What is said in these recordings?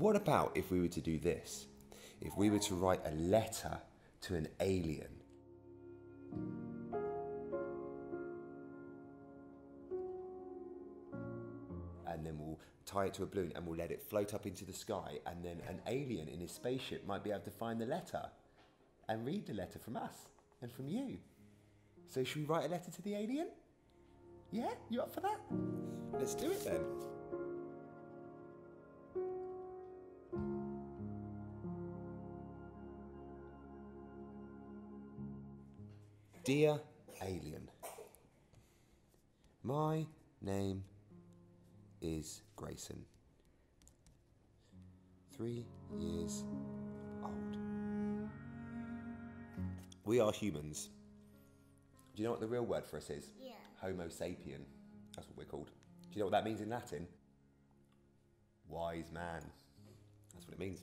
what about if we were to do this? If we were to write a letter to an alien. And then we'll tie it to a balloon and we'll let it float up into the sky, and then an alien in his spaceship might be able to find the letter and read the letter from us and from you. So should we write a letter to the alien? Yeah? You up for that? Let's do it then. Dear alien, my name is Grayson. 3 years old. We are humans. Do you know what the real word for us is? Yeah. Homo sapien. That's what we're called. Do you know what that means in Latin? Wise man. That's what it means.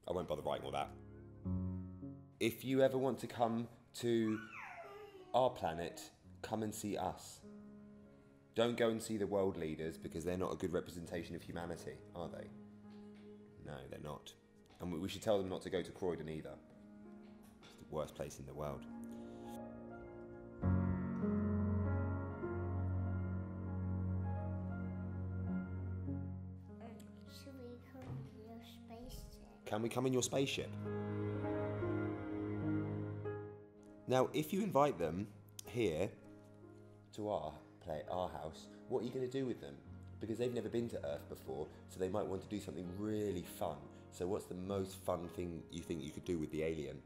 I won't bother writing all that. If you ever want to come to our planet, come and see us. Don't go and see the world leaders, because they're not a good representation of humanity, are they? No, they're not. And we should tell them not to go to Croydon either. It's the worst place in the world. Should we come in your spaceship? Can we come in your spaceship? Now, if you invite them here to our house, what are you going to do with them? Because they've never been to Earth before, so they might want to do something really fun. So what's the most fun thing you think you could do with the alien?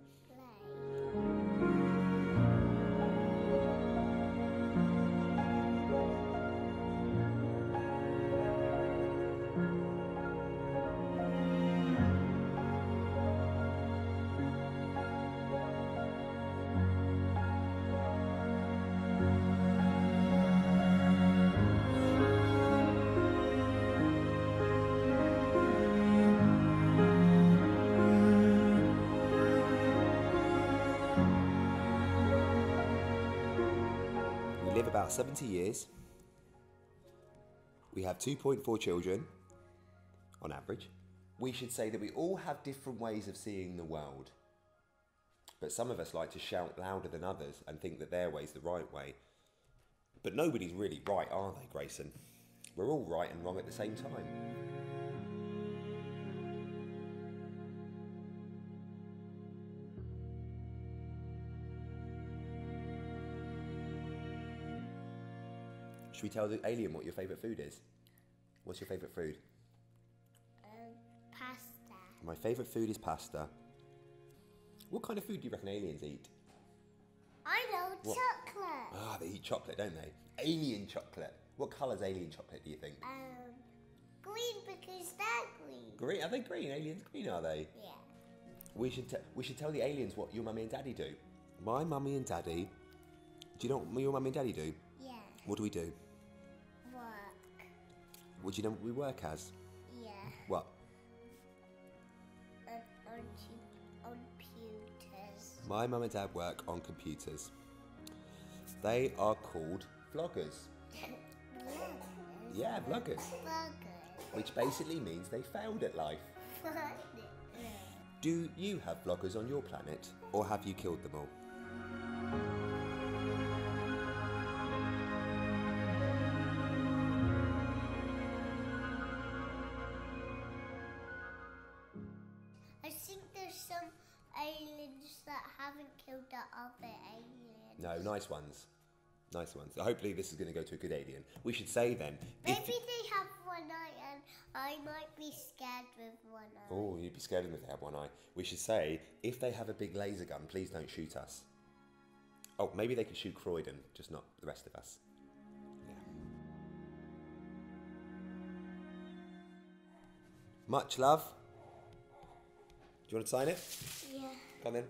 We live about 70 years. We have 2.4 children, on average. We should say that we all have different ways of seeing the world. But some of us like to shout louder than others and think that their way's the right way. But nobody's really right, are they, Grayson? We're all right and wrong at the same time. Should we tell the alien what your favourite food is? What's your favourite food? Pasta. My favourite food is pasta. What kind of food do you reckon aliens eat? I know, What? chocolate. Ah, they eat chocolate, don't they? Alien chocolate. What colour's alien chocolate, do you think? Green, because they're green. Green? Are they green? Aliens green, are they? Yeah. We should tell the aliens what your mummy and daddy do. My mummy and daddy... Do you know what your mummy and daddy do? Yeah. What do we do? Work. What do you know what we work as? Yeah. What? On computers. My mum and dad work on computers. They are called vloggers. Yeah, vloggers. Which basically means they failed at life. Do you have vloggers on your planet, or have you killed them all? I think there's some aliens that haven't killed the other aliens. No, nice ones. Nice ones. Hopefully this is going to go to a good alien. We should say then... Maybe they have one eye and I might be scared with one eye. Oh, you'd be scared of them if they have one eye. We should say, if they have a big laser gun, please don't shoot us. Oh, maybe they could shoot Croydon, just not the rest of us. Yeah. Much love. Do you want to sign it? Yeah. Come in.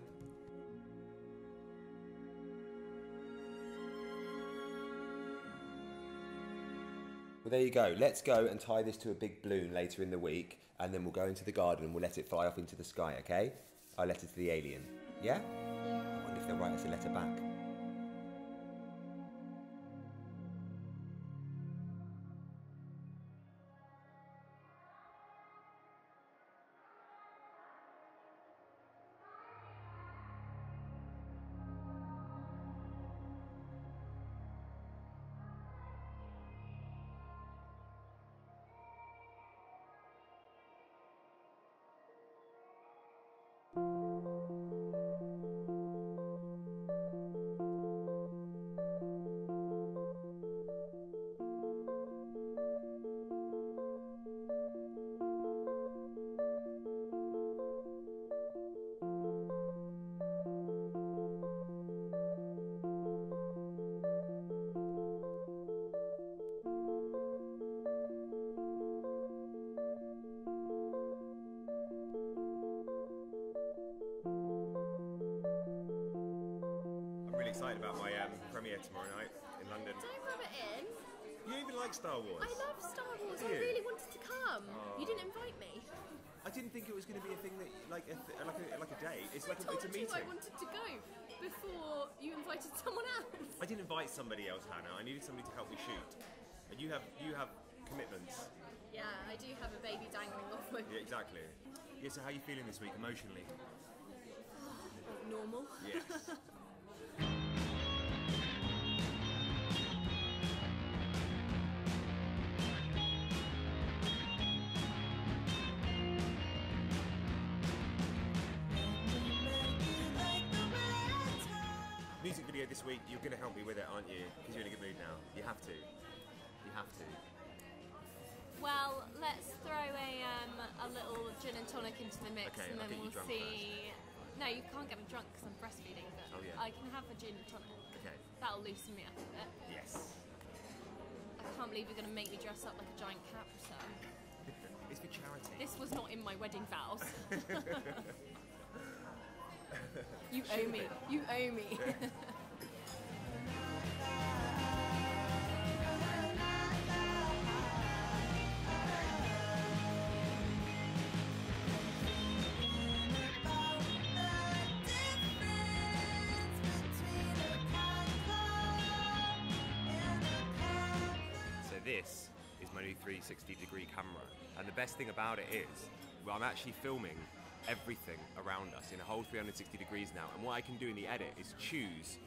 Well, there you go. Let's go and tie this to a big balloon later in the week, and then we'll go into the garden and we'll let it fly off into the sky, okay? Our letter to the alien. Yeah? I wonder if they'll write us a letter back. Excited about my premiere tomorrow night in London. Don't rub it in. You don't even like Star Wars? I love Star Wars. I really wanted to come. You didn't invite me. I didn't think it was going to be a thing that like a date. It's like I told it's a meeting. you I wanted to go before you invited someone else. I didn't invite somebody else, Hannah. I needed somebody to help me shoot. And you have commitments. Yeah, I do have a baby dangling off my. Yeah, exactly. Yeah. So how are you feeling this week emotionally? Normal. Yes. Music video this week, you're going to help me with it, aren't you? Because you're in a good mood now. You have to. You have to. Well, let's throw a little gin and tonic into the mix, Okay, and I'll then get you we'll drunk see. No, you can't get me drunk because I'm breastfeeding, but Oh, yeah. I can have a gin and tonic. Okay. That'll loosen me up a bit. Yes. I can't believe you're going to make me dress up like a giant Capri-sun. It's for charity. This was not in my wedding vows. You owe me. You owe me. This is my new 360-degree camera, and the best thing about it is, well, I'm actually filming everything around us in a whole 360 degrees now, and what I can do in the edit is choose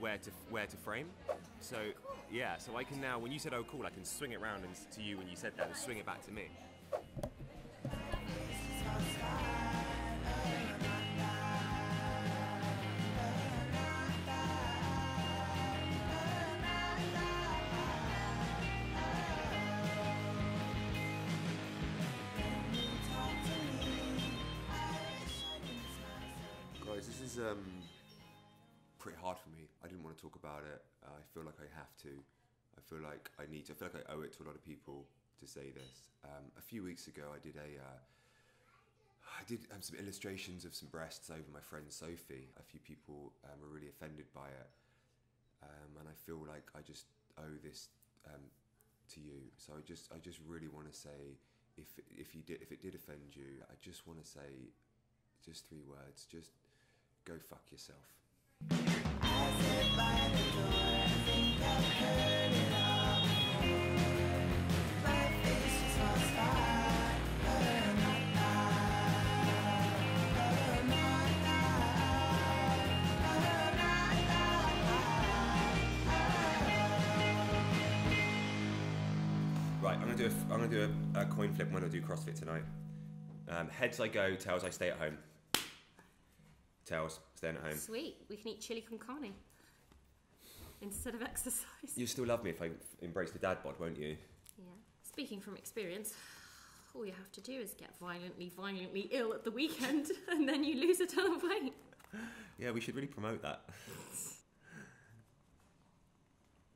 where to frame. So yeah, so I can now, when you said oh cool, I can swing it around and to you when you said that and swing it back to me. Guys, this is pretty hard for me. I didn't want to talk about it. I feel like I have to. I feel like I need to. I feel like I owe it to a lot of people to say this. A few weeks ago, I did some illustrations of some breasts over my friend Sophie. A few people were really offended by it, and I feel like I just owe this to you. So I just really want to say, if it did offend you, I just want to say just 3 words. Just go fuck yourself. Right, I'm gonna do a coin flip when I do CrossFit tonight. Heads I go, tails I stay at home. Tails, staying at home. Sweet, we can eat chili con carne instead of exercise. You'll still love me if I embrace the dad bod, won't you? Yeah. Speaking from experience, all you have to do is get violently ill at the weekend and then you lose a ton of weight. Yeah, we should really promote that.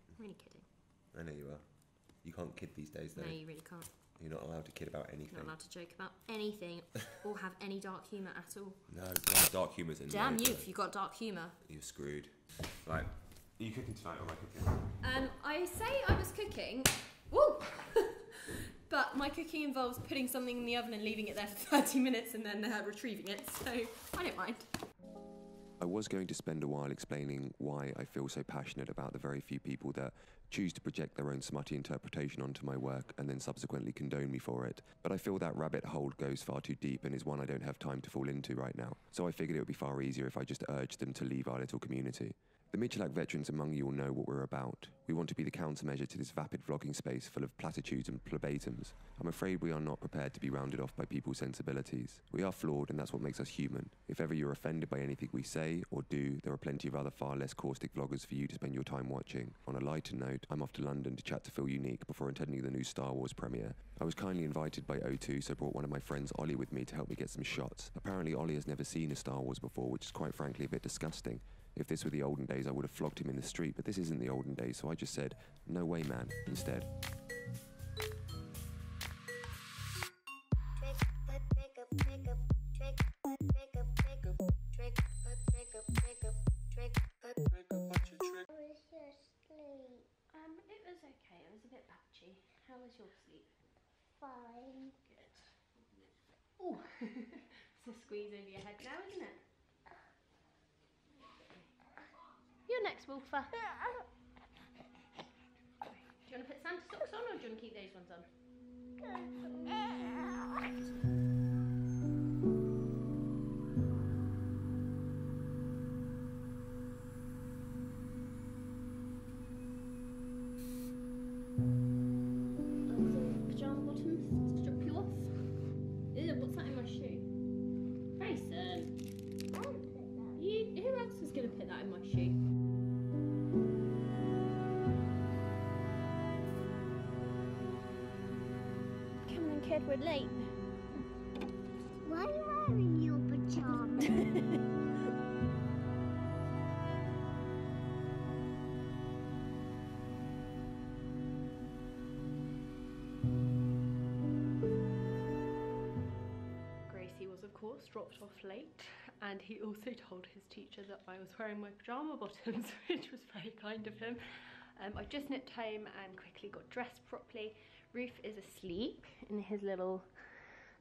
I'm really kidding. I know you are. You can't kid these days, though. No, you really can't. You're not allowed to kid about anything. You're not allowed to joke about anything or have any dark humour at all. No, dark humour's in Damn there, you if you got dark humour. You're screwed. Right, are you cooking tonight or am I cooking? I say I was cooking. Woo! But my cooking involves putting something in the oven and leaving it there for 30 minutes and then retrieving it, so I don't mind. I was going to spend a while explaining why I feel so passionate about the very few people that choose to project their own smutty interpretation onto my work and then subsequently condone me for it, but I feel that rabbit hole goes far too deep and is one I don't have time to fall into right now, so I figured it would be far easier if I just urged them to leave our little community. The Michalak veterans among you will know what we're about. We want to be the countermeasure to this vapid vlogging space full of platitudes and plebatums. I'm afraid we are not prepared to be rounded off by people's sensibilities. We are flawed, and that's what makes us human. If ever you're offended by anything we say or do, there are plenty of other far less caustic vloggers for you to spend your time watching. On a lighter note, I'm off to London to chat to Phil Unique before attending the new Star Wars premiere. I was kindly invited by O2, so brought one of my friends Ollie with me to help me get some shots. Apparently Ollie has never seen a Star Wars before, which is quite frankly a bit disgusting. If this were the olden days, I would have flogged him in the street, but this isn't the olden days, so I just said, no way, man, instead. It was okay. It was a bit patchy. How was your sleep? Fine. Good. Oh, it's a squeeze over your head now, isn't it? You're next, Wolfer. Do you want to put Santa socks on, or do you want to keep those ones on? Pyjama bottoms to strip you off. Ew, what's that in my shoe? Grayson. Who else is going to put that in my shoe? Cameron kid, we're late. Why are you wearing your pajamas? Gracie was, of course, dropped off late, and he also told his teacher that I was wearing my pyjama bottoms, which was very kind of him. I just nipped home and quickly got dressed properly. Roof is asleep in his little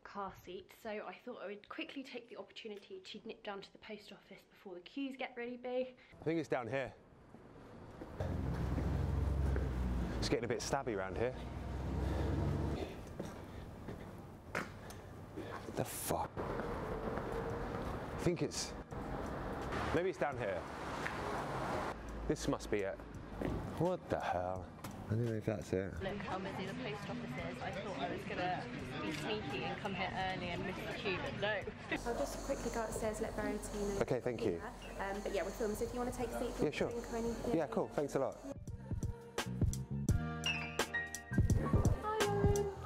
car seat, so I thought I would quickly take the opportunity to nip down to the post office before the queues get really big. I think it's down here. It's getting a bit stabby around here. The fuck? I think it's... Maybe it's down here. This must be it. What the hell? I don't know if that's it. Look how busy the post office is. I thought I was going to be sneaky and come here early and miss the queue, but no. I'll just quickly go upstairs, let Verity know. Okay, thank you. But yeah, we're filming, so if you want to take a seat, Yeah, sure. drink or anything. Yeah, cool. Thanks a lot.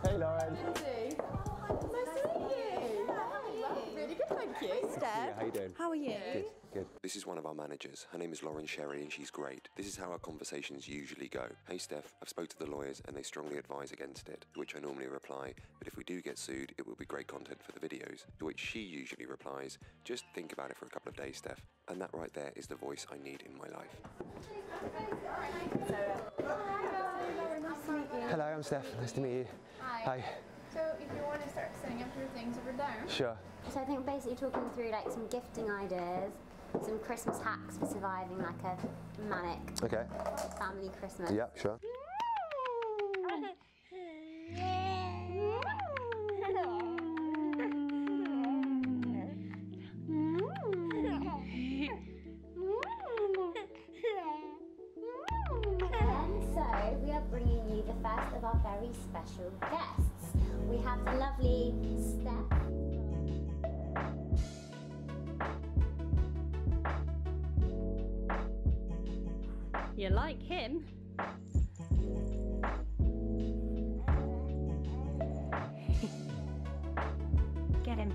Hi, Lauren. Hey, Lauren. Nice to meet you. Really good, thank you. Steph. Yeah, how you doing? How are you? Good, good. This is one of our managers. Her name is Lauren Sherry and she's great. This is how our conversations usually go. Hey Steph, I've spoke to the lawyers and they strongly advise against it, to which I normally reply, but if we do get sued, it will be great content for the videos, to which she usually replies, just think about it for a couple of days, Steph. And that right there is the voice I need in my life. Nice to meet you. Hello, I'm Steph. Nice to meet you. Hi. So if you want to start setting up your things over there. Sure. So I think basically talking through like some gifting ideas, some Christmas hacks for surviving like a manic Okay. family Christmas. Yep, sure. And so we are bringing you the first of our very special guests. We have the lovely Steph. You like him? Get him.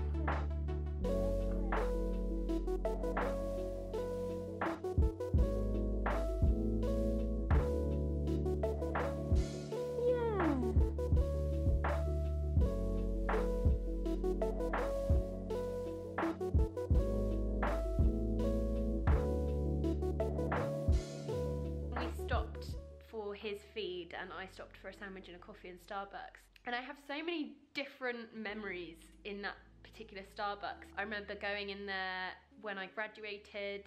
We stopped for his feed and I stopped for a sandwich and a coffee in Starbucks. And I have so many different memories in that particular Starbucks. I remember going in there when I graduated,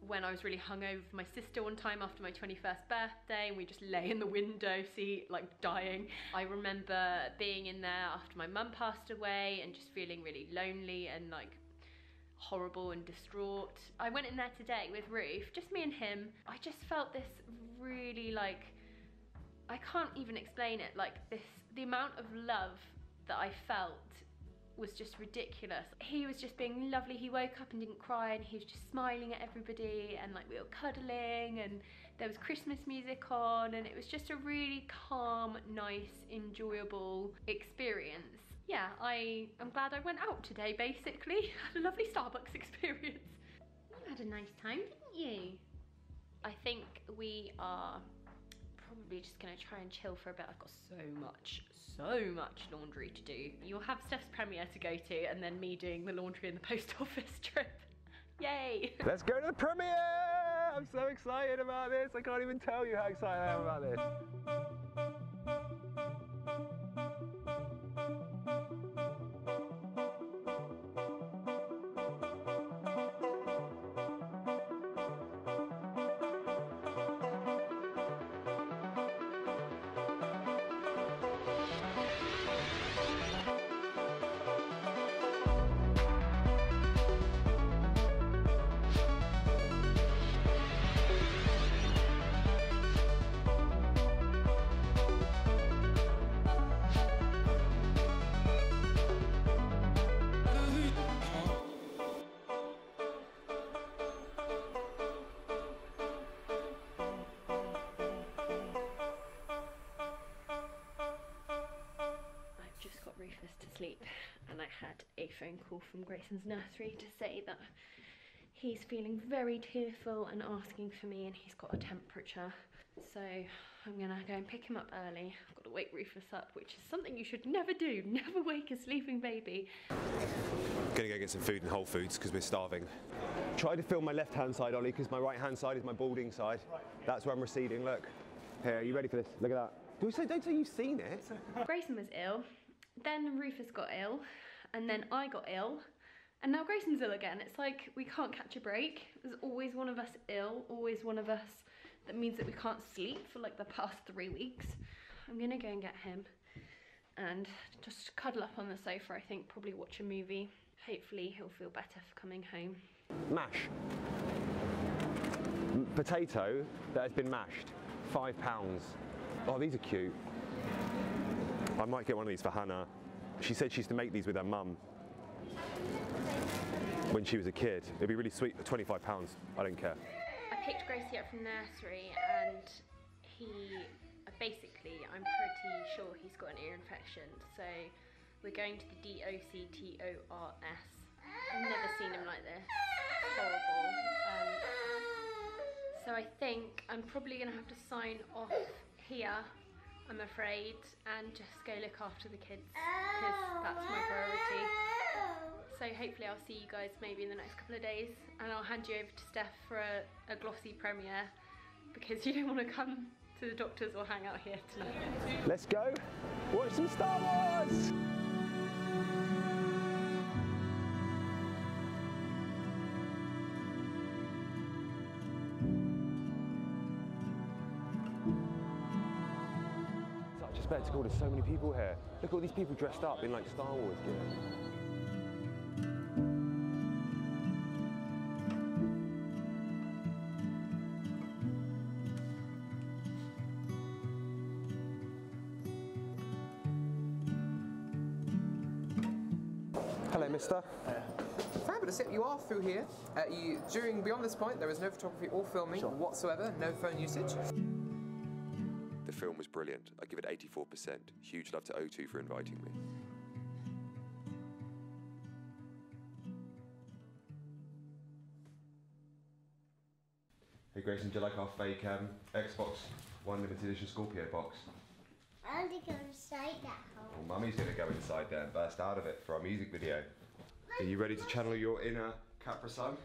when I was really hungover with my sister one time after my 21st birthday, and we just lay in the window seat like dying. I remember being in there after my mum passed away and just feeling really lonely and like horrible and distraught. I went in there today with Ruth, just me and him. I just felt this really like, I can't even explain it, like this, the amount of love that I felt was just ridiculous. He was just being lovely. He woke up and didn't cry, and he was just smiling at everybody, and like we were cuddling, and there was Christmas music on, and it was just a really calm, nice, enjoyable experience. Yeah, I'm glad I went out today, basically. Had a lovely Starbucks experience. You had a nice time, didn't you? I think we are probably just gonna try and chill for a bit. I've got so much laundry to do. You'll have Stef's premiere to go to, and then me doing the laundry in the post office trip. Yay! Let's go to the premiere! I'm so excited about this. I can't even tell you how excited I am about this. To sleep, and I had a phone call from Grayson's nursery to say that he's feeling very tearful and asking for me, and he's got a temperature, so I'm gonna go and pick him up early. I've got to wake Rufus up, which is something you should never do. Never wake a sleeping baby. Gonna go get some food in Whole Foods because we're starving. Try to film my left hand side, Ollie, because my right hand side is my balding side. That's where I'm receding. Look here, are you ready for this? Look at that. Don't say you've seen it. Grayson was ill, then Rufus got ill, and then I got ill, and now Grayson's ill again. It's like we can't catch a break. There's always one of us ill, always one of us. That means that we can't sleep for like the past 3 weeks. I'm gonna go and get him and just cuddle up on the sofa, I think, probably watch a movie. Hopefully he'll feel better for coming home. Mash. Potato that has been mashed, £5. Oh, these are cute. I might get one of these for Hannah. She said she used to make these with her mum when she was a kid. It'd be really sweet, £25, I don't care. I picked Gracie up from nursery, and basically, I'm pretty sure he's got an ear infection, so we're going to the DOCTORS. I've never seen him like this. It's horrible. So I think I'm probably gonna have to sign off here, I'm afraid, and just go look after the kids, because that's my priority. So hopefully I'll see you guys maybe in the next couple of days, and I'll hand you over to Stef for a glossy premiere, because you don't want to come to the doctors or hang out here tonight. Let's go watch some Star Wars! Such a spectacle, there's so many people here. Look at all these people dressed up in like Star Wars gear. Hello, mister. Fabulous. Yep, you are through here. Beyond this point, there is no photography or filming whatsoever, no phone usage. The film was brilliant. I give it 84%. Huge love to O2 for inviting me. Hey Grayson, do you like our fake Xbox One limited edition Scorpio box? I want to go inside that hole. Well, Mummy's going to go inside there and burst out of it for our music video. Are you ready to channel your inner Capri-sun?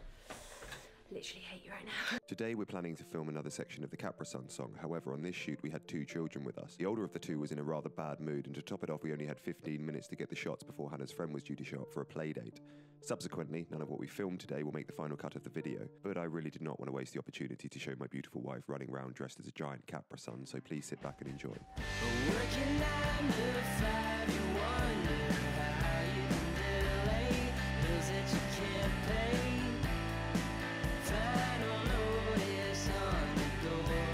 literally hate you right now. Today we're planning to film another section of the Capri-sun song. However, on this shoot we had 2 children with us. The older of the 2 was in a rather bad mood, and to top it off we only had 15 minutes to get the shots before Hannah's friend was due to show up for a play date. Subsequently, none of what we filmed today will make the final cut of the video, but I really did not want to waste the opportunity to show my beautiful wife running around dressed as a giant Capri-sun, so please sit back and enjoy. Working 9 to 5, you wonder how you can delay bills that you can't pay. Final notice on the door.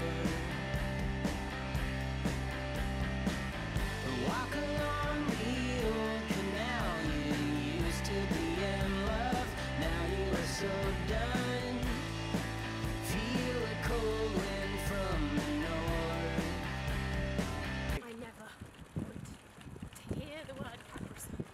Walk along the old canal. You used to be in love, now you are so done. Feel a cold wind from the north. I never want to hear the word Capri-sun.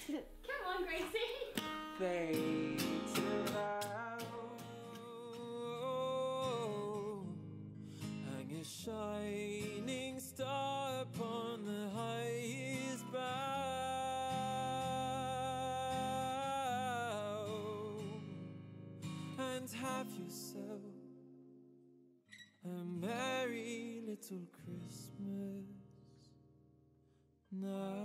Come on, Gracie. Fades out. Hang a shining star upon the highest bough, and have yourself a merry little Christmas now.